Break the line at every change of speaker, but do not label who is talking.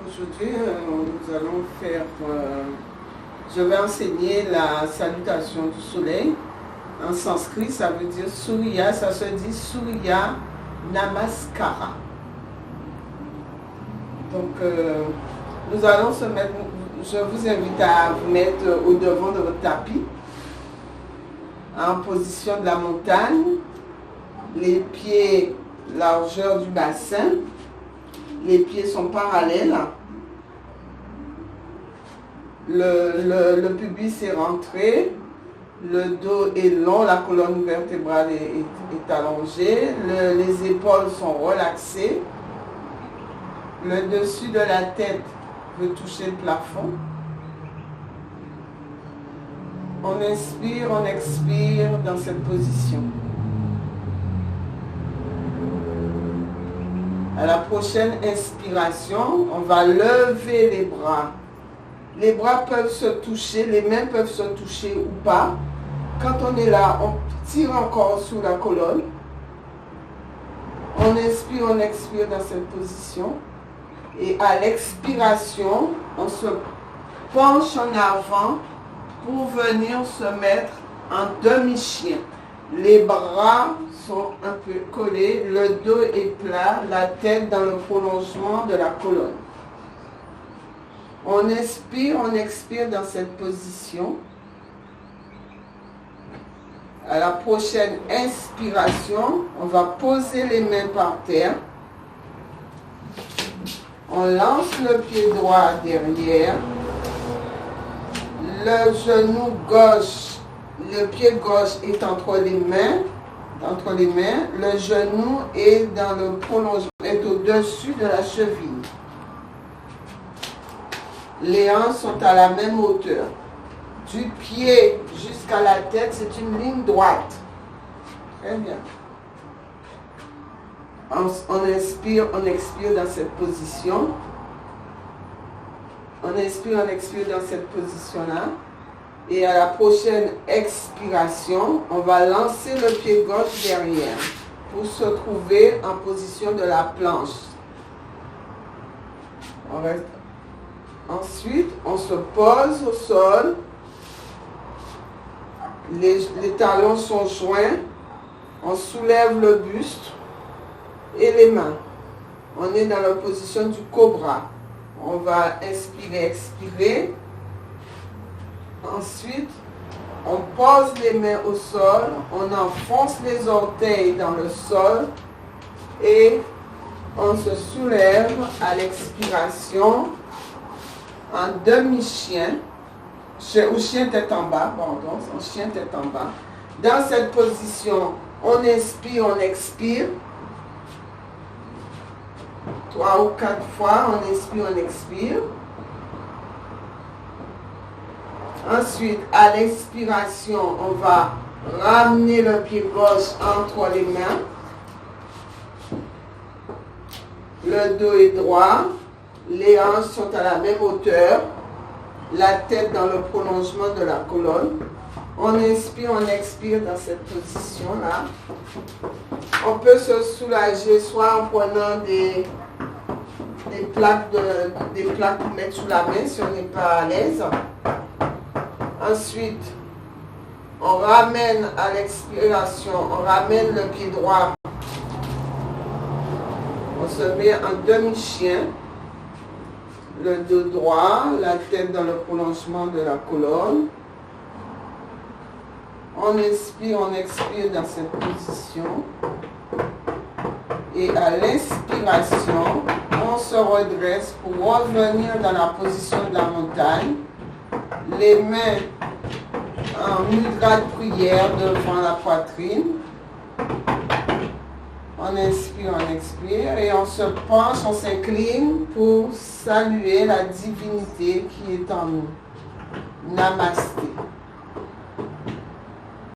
Aujourd'hui, nous allons faire, je vais enseigner la salutation du soleil. En sanskrit, ça veut dire Surya, ça se dit Surya Namaskara. Donc, nous allons se mettre, je vous invite à vous mettre au devant de votre tapis, en position de la montagne, les pieds largeur du bassin, les pieds sont parallèles, le pubis est rentré, le dos est long, la colonne vertébrale est allongée, les épaules sont relaxées, le dessus de la tête veut toucher le plafond. On inspire, on expire dans cette position. À la prochaine inspiration, on va lever les bras. Les bras peuvent se toucher, les mains peuvent se toucher ou pas. Quand on est là, on tire encore sur la colonne. On inspire, on expire dans cette position. Et à l'expiration, on se penche en avant pour venir se mettre en demi-chien. Les bras sont un peu collés, le dos est plat, la tête dans le prolongement de la colonne. On inspire, on expire dans cette position. À la prochaine inspiration, on va poser les mains par terre. On lance le pied droit derrière. Le genou gauche, le pied gauche est entre les mains. Le genou est dans le prolongement, est au-dessus de la cheville. Les hanches sont à la même hauteur. Du pied jusqu'à la tête, c'est une ligne droite. Très bien. On inspire, on expire dans cette position. On inspire, on expire dans cette position-là. Et à la prochaine expiration, on va lancer le pied gauche derrière pour se trouver en position de la planche. On reste. Ensuite, on se pose au sol. Les talons sont joints. On soulève le buste et les mains. On est dans la position du cobra. On va inspirer, expirer. Ensuite, on pose les mains au sol, on enfonce les orteils dans le sol et on se soulève à l'expiration en demi-chien, ou chien tête en bas, pardon, en chien tête en bas. Dans cette position, on inspire, on expire. 3 ou 4 fois, on inspire, on expire. Ensuite, à l'expiration, on va ramener le pied gauche entre les mains. Le dos est droit. Les hanches sont à la même hauteur. La tête dans le prolongement de la colonne. On inspire, on expire dans cette position-là. On peut se soulager soit en prenant des plaques pour mettre sous la main si on n'est pas à l'aise. Ensuite, on ramène à l'expiration, on ramène le pied droit. On se met en demi-chien. Le dos droit, la tête dans le prolongement de la colonne. On inspire, on expire dans cette position. Et à l'inspiration, on se redresse pour revenir dans la position de la montagne. Les mains en mudra de prière devant la poitrine. On inspire, on expire et on se penche, on s'incline pour saluer la divinité qui est en nous. Namasté.